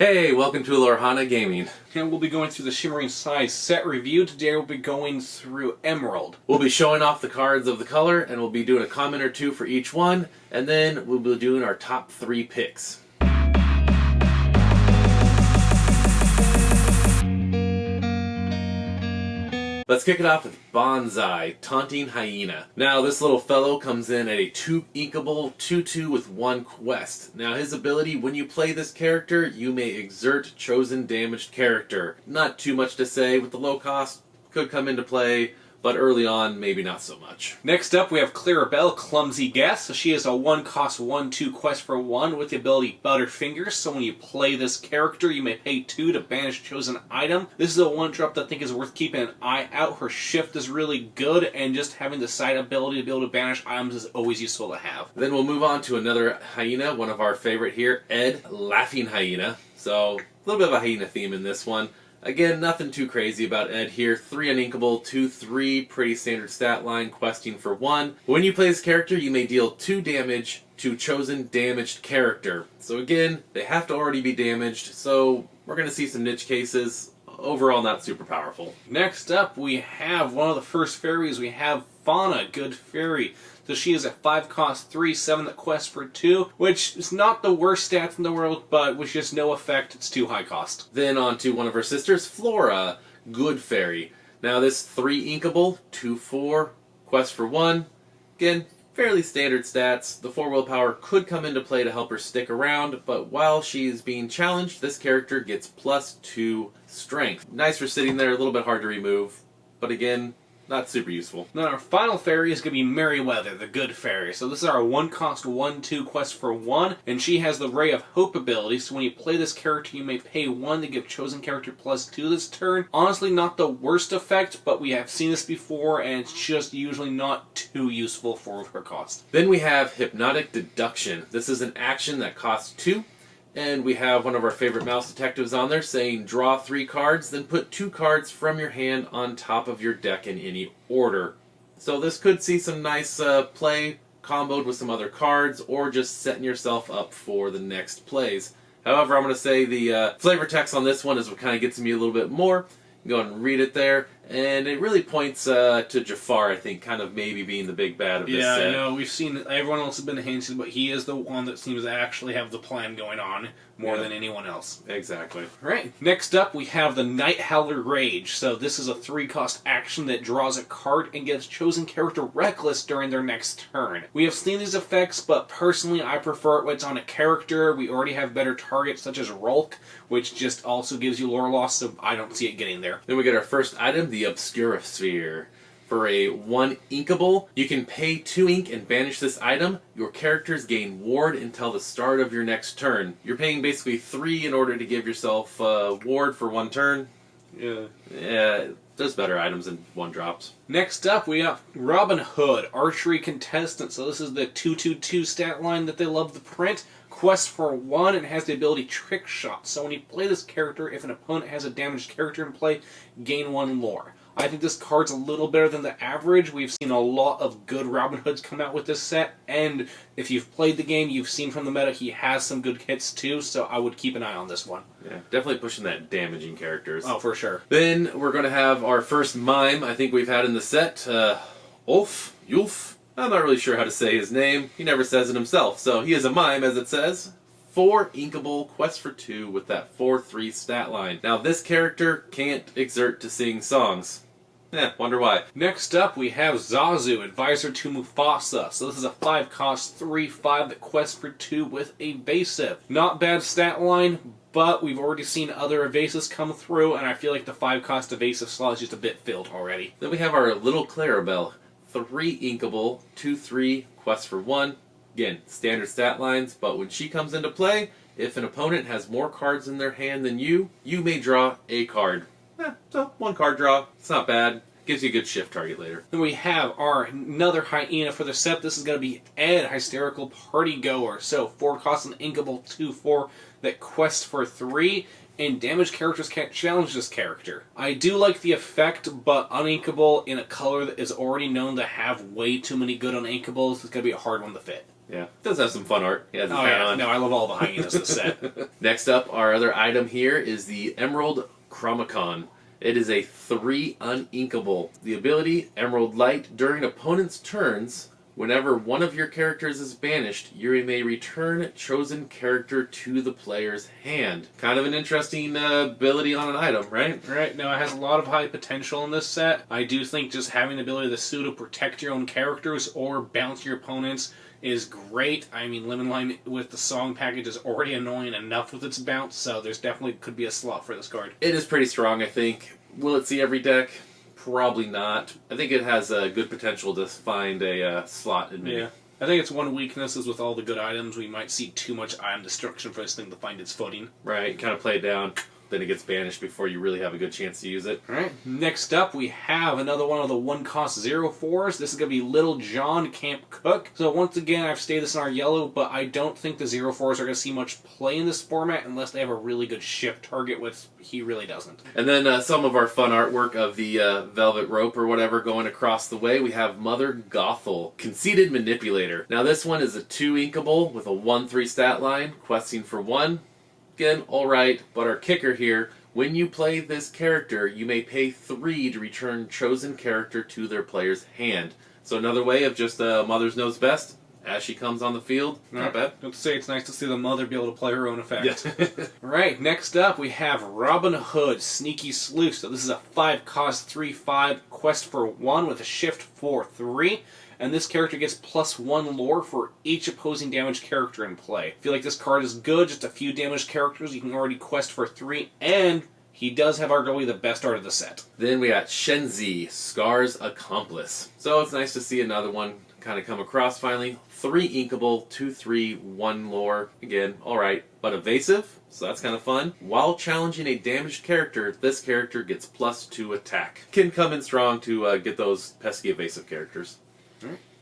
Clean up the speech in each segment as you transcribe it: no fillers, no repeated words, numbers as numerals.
Hey, welcome to Lorhana Gaming. And we'll be going through the Shimmering Skies set review. Today we'll be going through Emerald. We'll be showing off the cards of the color, and we'll be doing a comment or two for each one, and then we'll be doing our top 3 picks. Let's kick it off with Bonsai, Taunting Hyena. Now this little fellow comes in at a 2 inkable 2/2 with 1 quest. Now his ability, when you play this character, you may exert chosen damaged character. Not too much to say with the low cost, could come into play, but early on, maybe not so much. Next up, we have Clarabelle, Clumsy Guess. So she is a 1-cost 1/2 quest for 1 with the ability Butterfingers. So when you play this character, you may pay 2 to banish chosen item. This is a 1-drop that I think is worth keeping an eye out. Her shift is really good, and just having the side ability to be able to banish items is always useful to have. Then we'll move on to another hyena, one of our favorite here, Ed, Laughing Hyena. So a little bit of a hyena theme in this one. Again, nothing too crazy about Ed here. 3 uninkable, 2/3, pretty standard stat line, questing for 1. When you play this character, you may deal 2 damage to chosen damaged character. So again, they have to already be damaged, so we're going to see some niche cases. Overall, not super powerful. Next up, we have one of the first fairies. We have Fauna, Good Fairy. So she is a 5-cost 3/7 that quests for 2, which is not the worst stats in the world, but with just no effect, it's too high cost. Then on to one of her sisters, Flora, Good Fairy. Now this 3 inkable, 2/4, quest for 1. Again, fairly standard stats. The 4 willpower could come into play to help her stick around, but while she's being challenged, this character gets +2 strength. Nice for sitting there, a little bit hard to remove, but again, not super useful. Now our final fairy is going to be Merryweather, the Good Fairy. So this is our 1-cost 1/2 quest for 1, and she has the Ray of Hope ability, so when you play this character you may pay 1 to give chosen character +2 this turn. Honestly, not the worst effect, but we have seen this before, and it's just usually not too useful for her cost. Then we have Hypnotic Deduction. This is an action that costs 2. And we have one of our favorite mouse detectives on there saying draw 3 cards, then put 2 cards from your hand on top of your deck in any order. So this could see some nice play comboed with some other cards, or just setting yourself up for the next plays. However, I'm going to say the flavor text on this one is what kind of gets me a little bit more. Go ahead and read it there. And it really points to Jafar, I think, kind of maybe being the big bad of this set. Yeah, I know. We've seen everyone else has been hinted, but he is the one that seems to actually have the plan going on more than anyone else. Exactly. Right. Next up, we have the Night Howler Rage. So this is a 3-cost action that draws a card and gives chosen character reckless during their next turn. We have seen these effects, but personally I prefer it when it's on a character. We already have better targets such as Rolk, which just also gives you lore loss, so I don't see it getting there. Then we get our first item, the Obscurisphere. For a 1 inkable, you can pay 2 ink and banish this item. Your characters gain ward until the start of your next turn. You're paying basically 3 in order to give yourself ward for 1 turn. Yeah, there's better items than 1-drops. Next up, we have Robin Hood, Archery Contestant. So this is the 2/2/2 stat line that they love to print. Quest for 1 and has the ability Trick Shot. So when you play this character, if an opponent has a damaged character in play, gain 1 lore. I think this card's a little better than the average. We've seen a lot of good Robin Hoods come out with this set, and if you've played the game, you've seen from the meta he has some good hits too, so I would keep an eye on this one. Yeah, definitely pushing that damaging characters. Oh, for sure. Then we're going to have our first mime I think we've had in the set, Yulf. I'm not really sure how to say his name. He never says it himself, so he is a mime, as it says. 4 inkable, quest for 2 with that 4/3 stat line. Now this character can't exert to sing songs. Wonder why. Next up, we have Zazu, Advisor to Mufasa. So this is a 5-cost 3/5 that quests for 2 with Evasive. Not bad stat line, but we've already seen other Evasives come through, and I feel like the 5-cost Evasive slot is just a bit filled already. Then we have our little Clarabelle. 3 inkable, 2/3, quest for 1. Again, standard stat lines, but when she comes into play, if an opponent has more cards in their hand than you, you may draw a card. So 1 card draw, it's not bad. Gives you a good shift target later. Then we have another hyena for the set. This is going to be Ed, Hysterical Party Goer. So 4 costs an inkable, 2/4 that quest for 3. And damaged characters can't challenge this character. I do like the effect, but uninkable in a color that is already known to have way too many good uninkables is going to be a hard one to fit. Yeah, it does have some fun art. He has his Oh hat yeah, on. no, I love all the hyenas in the set. Next up, our other item here is the Emerald Chromacon. It is a 3 uninkable. The ability, Emerald Light, during opponent's turns, whenever one of your characters is banished, you may return chosen character to the player's hand. Kind of an interesting ability on an item, right? Right, now it has a lot of high potential in this set. I do think just having the ability to pseudo protect your own characters or bounce your opponents is great. I mean, Lemon Line with the song package is already annoying enough with its bounce, so there's definitely could be a slot for this card. It is pretty strong, I think. Will it see every deck? Probably not. I think it has a good potential to find a slot in many. Yeah. I think its one weakness is with all the good items, we might see too much item destruction for this thing to find its footing. Right, kind of play it down, then it gets banished before you really have a good chance to use it. Alright, next up we have another one of the 1-cost 0/4s. This is going to be Little John Camp Cook. So once again, I've stated this in our yellow, but I don't think the 0/4s are going to see much play in this format unless they have a really good shift target, which he really doesn't. And then some of our fun artwork of the velvet rope or whatever going across the way. We have Mother Gothel, Conceited Manipulator. Now this one is a 2 inkable with a 1/3 stat line, questing for 1. Again, alright, but our kicker here, when you play this character, you may pay 3 to return chosen character to their player's hand. So another way of just Mother's knows best as she comes on the field. Not bad. Don't say it's nice to see the mother be able to play her own effect. Yes. Right, next up we have Robin Hood, Sneaky Sleuth. So this is a 5-cost 3/5 quest for 1 with a shift for 3. And this character gets +1 lore for each opposing damaged character in play. I feel like this card is good, just a few damaged characters, you can already quest for 3, and he does have arguably the best art of the set. Then we got Shenzi, Scar's Accomplice. So it's nice to see another one kind of come across finally. 3 inkable, 2/3, 1 lore. Again, alright, but evasive, so that's kind of fun. While challenging a damaged character, this character gets +2 attack. Can come in strong to get those pesky evasive characters.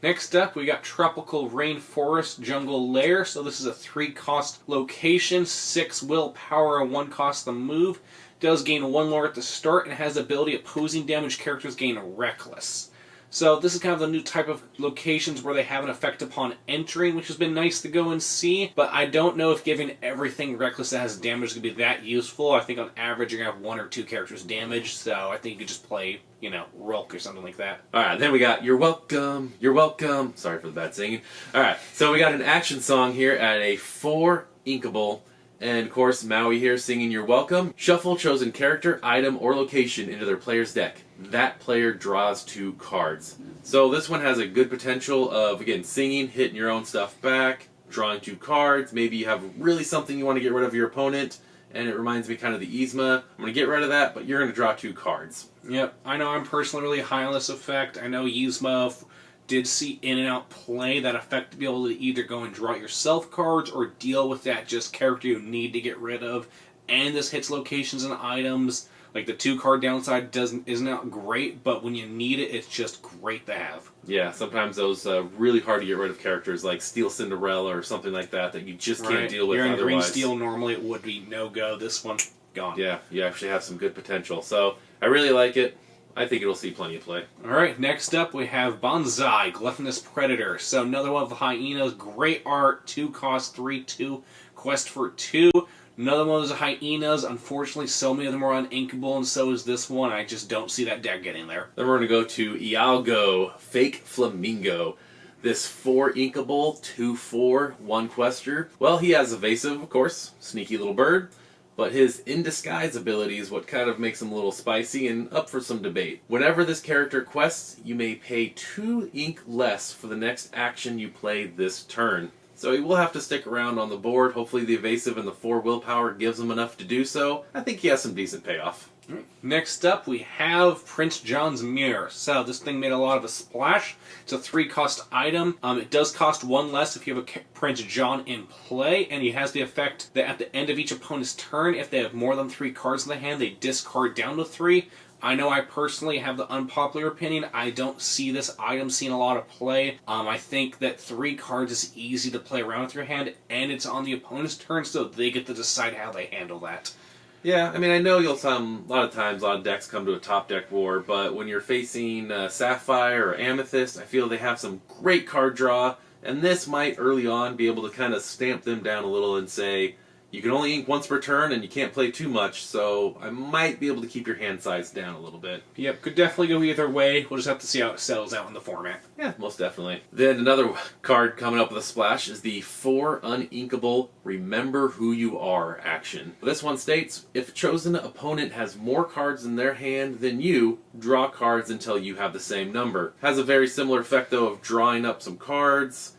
Next up, we got Tropical Rainforest Jungle Lair. So this is a 3-cost location, 6 willpower, 1 cost the move. Does gain 1 lore at the start and has the ability opposing damaged characters gain Reckless. So this is kind of the new type of locations where they have an effect upon entering, which has been nice to go and see. But I don't know if giving everything Reckless that has damage is going to be that useful. I think on average you're going to have 1 or 2 characters damaged, so I think you could just play, you know, Rolk or something like that. Alright, then we got You're Welcome, You're Welcome. Sorry for the bad singing. Alright, so we got an action song here at a 4 inkable. And of course, Maui here singing You're Welcome. Shuffle chosen character, item, or location into their player's deck. That player draws 2 cards. So this one has a good potential of, again, singing, hitting your own stuff back, drawing 2 cards. Maybe you have really something you want to get rid of your opponent, and it reminds me kind of the Yzma. I'm going to get rid of that, but you're going to draw 2 cards. Yep, I know I'm personally really high on this effect. I know Yzma did see in and out play that effect to be able to either go and draw yourself cards or deal with that just character you need to get rid of. And this hits locations and items. Like the 2-card downside isn't not great, but when you need it, it's just great to have. Yeah, sometimes those really hard to get rid of characters like Steel Cinderella or something like that you just can't deal with You're in otherwise. Green Steel, normally it would be no-go. This one, gone. Yeah, you actually have some good potential. So I really like it. I think it'll see plenty of play. Alright, next up we have Bonsai, Gluttonous Predator. So another one of the hyenas, great art, 2-cost, 3/2, quest for 2. Another one of those hyenas, unfortunately so many of them are uninkable, and so is this one. I just don't see that deck getting there. Then we're going to go to Iago, Fake Flamingo. This 4 inkable, 2/4, 1 quester. Well, he has evasive, of course, sneaky little bird. But his In Disguise ability is what kind of makes him a little spicy and up for some debate. Whenever this character quests, you may pay 2 ink less for the next action you play this turn. So he will have to stick around on the board. Hopefully the evasive and the 4 willpower gives him enough to do so. I think he has some decent payoff. Next up, we have Prince John's Mirror. So this thing made a lot of a splash. It's a 3-cost item. It does cost 1 less if you have a Prince John in play, and he has the effect that at the end of each opponent's turn, if they have more than 3 cards in the hand, they discard down to 3. I know I personally have the unpopular opinion. I don't see this item seeing a lot of play. I think that 3 cards is easy to play around with your hand, and it's on the opponent's turn, so they get to decide how they handle that. Yeah, I mean, I know a lot of times, a lot of decks come to a top deck war, but when you're facing Sapphire or Amethyst, I feel they have some great card draw, And this might early on be able to kind of stamp them down a little and say, you can only ink once per turn and you can't play too much, so I might be able to keep your hand size down a little bit. Yep, could definitely go either way. We'll just have to see how it settles out in the format. Yeah, most definitely. Then another card coming up with a splash is the 4 uninkable Remember Who You Are action. This one states, if a chosen opponent has more cards in their hand than you, draw cards until you have the same number. Has a very similar effect though of drawing up some cards,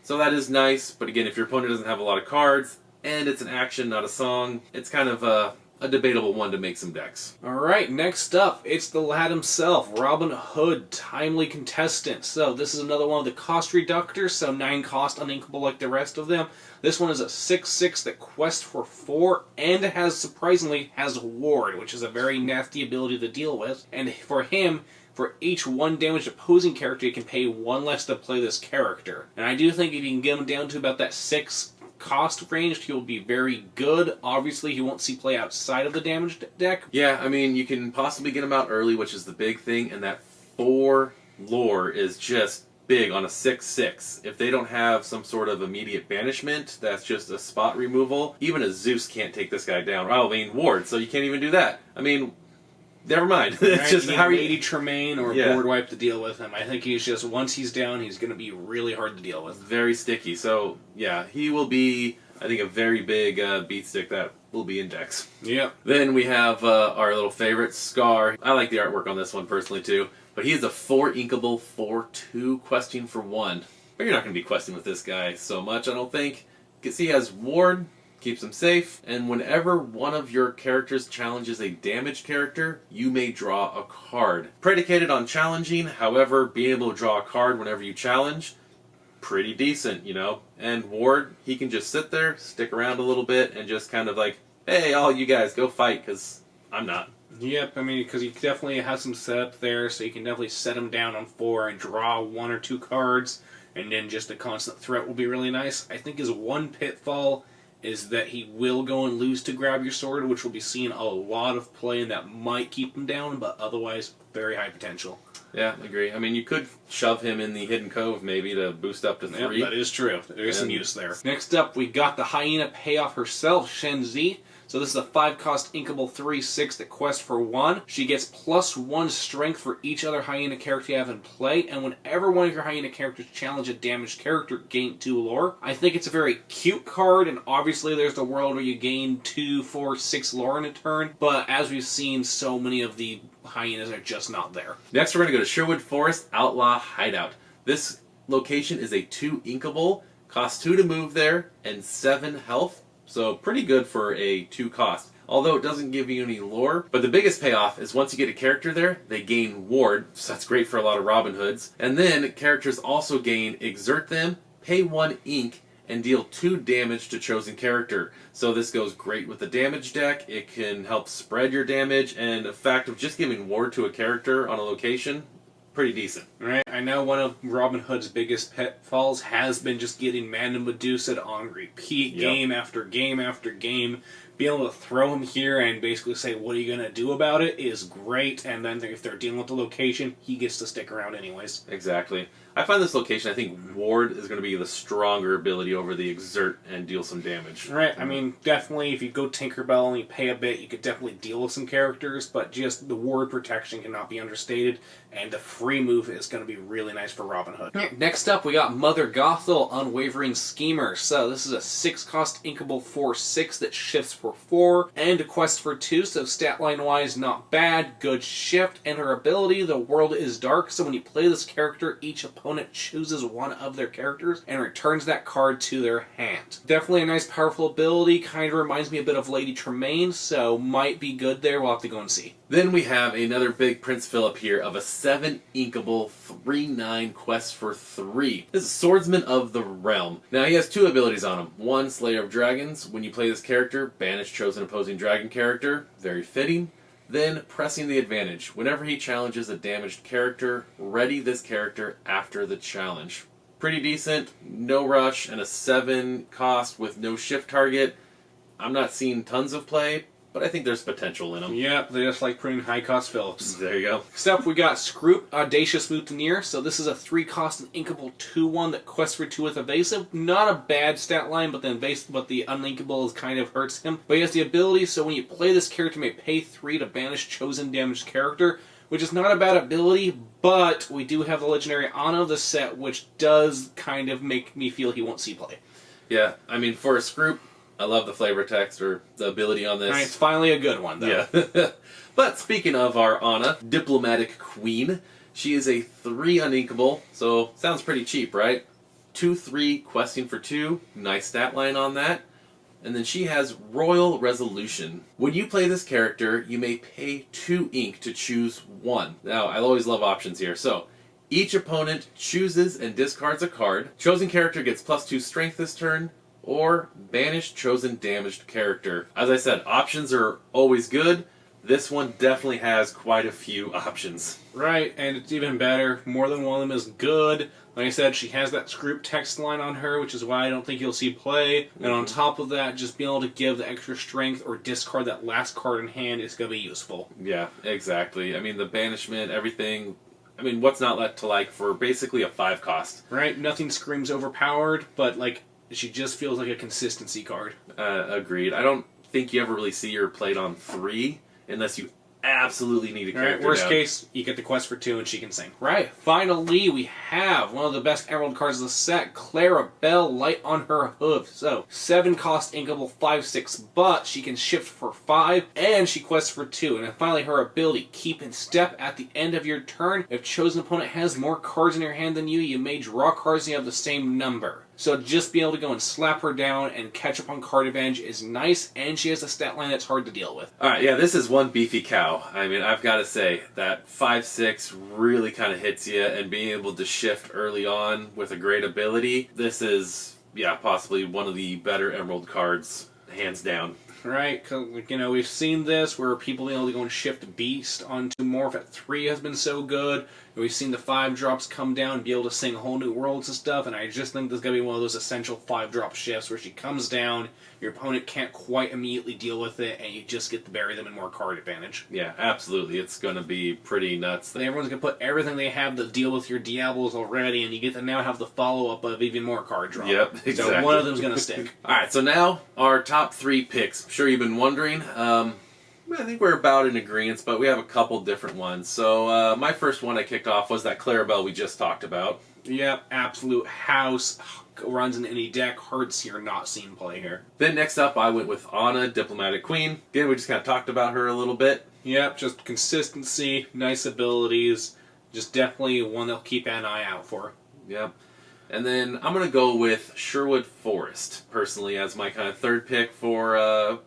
so that is nice, but again, if your opponent doesn't have a lot of cards, and it's an action, not a song, it's kind of a debatable one to make some decks. Alright, next up, it's the lad himself, Robin Hood, Timely Contestant. So this is another one of the cost reductors, so 9 cost, uninkable like the rest of them. This one is a 6/6 that quests for 4, and surprisingly has Ward, which is a very nasty ability to deal with. And for him, for each 1 damaged opposing character, you can pay 1 less to play this character. And I do think if you can get him down to about that 6 cost range, he will be very good. Obviously, he won't see play outside of the damaged deck. Yeah, I mean, you can possibly get him out early, which is the big thing, and that 4 lore is just big on a 6/6. If they don't have some sort of immediate banishment, that's just a spot removal. Even a Zeus can't take this guy down. I mean, Ward, so you can't even do that. I mean, never mind. It's just how Lady Tremaine or Board Wipe to deal with him. I think he's just, once he's down, he's going to be really hard to deal with. Very sticky. So, yeah, he will be, I think, a very big beat stick that will be in decks. Yep. Then we have our little favorite, Scar. I like the artwork on this one personally, too. But he is a 4 inkable, 4/2 questing for 1. But you're not going to be questing with this guy so much, I don't think. Because he has Ward, keeps him safe, and whenever one of your characters challenges a damaged character, you may draw a card. Predicated on challenging, however, being able to draw a card whenever you challenge, pretty decent, you know. And Ward, he can just sit there, stick around a little bit, and just kind of like, hey, all you guys, go fight, because I'm not. Yep, I mean, because he definitely has some setup there, so you can definitely set him down on 4 and draw 1 or 2 cards, and then just a constant threat will be really nice. I think his one pitfall is that he will go and lose to Grab Your Sword, which will be seeing a lot of play, and that might keep him down, but otherwise, very high potential. Yeah, I agree. I mean, you could shove him in the Hidden Cove, maybe, to boost up to 3. Yep, that is true. There is some use there. Next up, we got the Hyena Payoff herself, Shenzi. So this is a 5 cost inkable 3/6 that quests for 1. She gets +1 strength for each other Hyena character you have in play, and whenever one of your Hyena characters challenge a damaged character, gain 2 lore. I think it's a very cute card, and obviously there's the world where you gain 2, 4, 6 lore in a turn, but as we've seen, so many of the Hyenas are just not there. Next, we're going to go to Sherwood Forest Outlaw Hideout. This location is a 2 inkable, costs 2 to move there, and 7 health. So pretty good for a 2 cost. Although it doesn't give you any lore. But the biggest payoff is once you get a character there, they gain Ward. So that's great for a lot of Robin Hoods. And then characters also gain Exert Them, pay 1 ink, and deal 2 damage to chosen character. So this goes great with the damage deck. It can help spread your damage. And the fact of just giving Ward to a character on a location, pretty decent. Right, I know one of Robin Hood's biggest pitfalls has been just getting Mana Medusa on repeat, game after game after game. Being able to throw him here and basically say, what are you going to do about it, is great. And then if they're dealing with the location, he gets to stick around anyways. Exactly. I find this location, I think Ward is going to be the stronger ability over the Exert and deal some damage. Right, I mean, definitely if you go Tinkerbell and you pay a bit, you could definitely deal with some characters, but just the Ward protection cannot be understated, and the free move is going to be really nice for Robin Hood. Next up, we got Mother Gothel, Unwavering Schemer. So this is a 6 cost inkable 4/6 that shifts for 4, and a quest for 2, so stat line wise, not bad, good shift, and her ability, the world is dark, so when you play this character, each opponent chooses one of their characters and returns that card to their hand. Definitely a nice powerful ability, kind of reminds me a bit of Lady Tremaine, so might be good there, we'll have to go and see. Then we have another big Prince Philip here of a 7 inkable 3/9 quest for 3. This is Swordsman of the Realm. Now he has 2 abilities on him. 1, Slayer of Dragons. When you play this character, banish chosen opposing dragon character. Very fitting. Then, Pressing the Advantage. Whenever he challenges a damaged character, ready this character after the challenge. Pretty decent, no rush, and a 7 cost with no shift target. I'm not seeing tons of play, but I think there's potential in them. Yep, they just like printing high-cost Phillips. There you go. Next up, we got Scroop, Audacious Mutineer. So this is a 3-cost and inkable 2/1 that quests for 2 with evasive. Not a bad stat line, but the uninkable is kind of hurts him. But he has the ability, so when you play this character, you may pay 3 to banish chosen damaged character, which is not a bad ability, but we do have the legendary Ana of the set, which does kind of make me feel he won't see play. Yeah, I mean, for a Scroop, I love the flavor text, or the ability on this. All right, it's finally a good one, though. Yeah. But speaking of our Ana, Diplomatic Queen, she is a 3 uninkable, so sounds pretty cheap, right? 2/3, questing for 2, nice stat line on that. And then she has Royal Resolution. When you play this character, you may pay 2 ink to choose 1. Now, I always love options here. So, each opponent chooses and discards a card. Chosen character gets +2 strength this turn, or banish chosen damaged character. As I said, options are always good. This one definitely has quite a few options. Right, and it's even better. More than one of them is good. Like I said, she has that Scroop text line on her, which is why I don't think you'll see play. And on top of that, just being able to give the extra strength or discard that last card in hand is going to be useful. Yeah, exactly. I mean, the banishment, everything. I mean, what's not to like for basically a 5 cost? Right, nothing screams overpowered, but like she just feels like a consistency card. Agreed. I don't think you ever really see her played on 3 unless you absolutely need a character. Right, worst down. case, you get the quest for 2 and she can sing. Right, finally we have one of the best Emerald cards of the set, Clarabelle, Light on her hoof. So, 7 cost inkable, 5/6, but she can shift for 5, and she quests for 2. And then finally her ability, Keep in Step. At the end of your turn, if chosen opponent has more cards in your hand than you, you may draw cards and you have the same number. So just being able to go and slap her down and catch up on card advantage is nice, and she has a stat line that's hard to deal with. Alright, yeah, this is one beefy cow. I mean, I've got to say, that 5/6 really kind of hits you, and being able to shift early on with a great ability, this is, yeah, possibly one of the better Emerald cards, hands down. Right, because, you know, we've seen this where people being able to go and shift Beast onto Morph at 3 has been so good. We've seen the 5-drops come down and be able to sing whole new worlds and stuff, and I just think this is going to be one of those essential 5-drop shifts where she comes down, your opponent can't quite immediately deal with it, and you just get to bury them in more card advantage. Yeah, absolutely. It's going to be pretty nuts. And everyone's going to put everything they have to deal with your Diablos already, and you get to now have the follow-up of even more card draw. Yep, exactly. So one of them's going to stick. Alright, so now our top 3 picks. I'm sure you've been wondering. I think we're about in agreement, but we have a couple different ones. So my first one I kicked off was that Clarabelle we just talked about. Yep, absolute house. Runs in any deck. Hard to see her not seen play here. Then next up I went with Ana, Diplomatic Queen. Again, we just kind of talked about her a little bit. Yep, just consistency, nice abilities. Just definitely one they'll keep an eye out for. Yep. And then I'm going to go with Sherwood Forest, personally, as my kind of third pick for...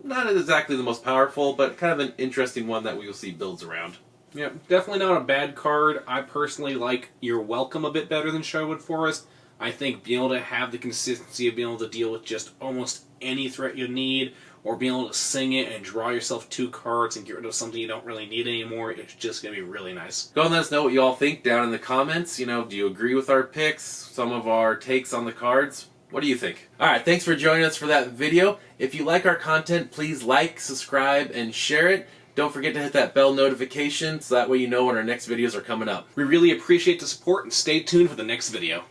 not exactly the most powerful, but kind of an interesting one that we will see builds around. Yep, definitely not a bad card. I personally like You're Welcome a bit better than Sherwood Forest. I think being able to have the consistency of being able to deal with just almost any threat you need, or being able to sing it and draw yourself 2 cards and get rid of something you don't really need anymore, it's just going to be really nice. Go and let us know what you all think down in the comments. You know, do you agree with our picks? Some of our takes on the cards? What do you think? Alright, thanks for joining us for that video. If you like our content, please like, subscribe, and share it. Don't forget to hit that bell notification so that way you know when our next videos are coming up. We really appreciate the support and stay tuned for the next video.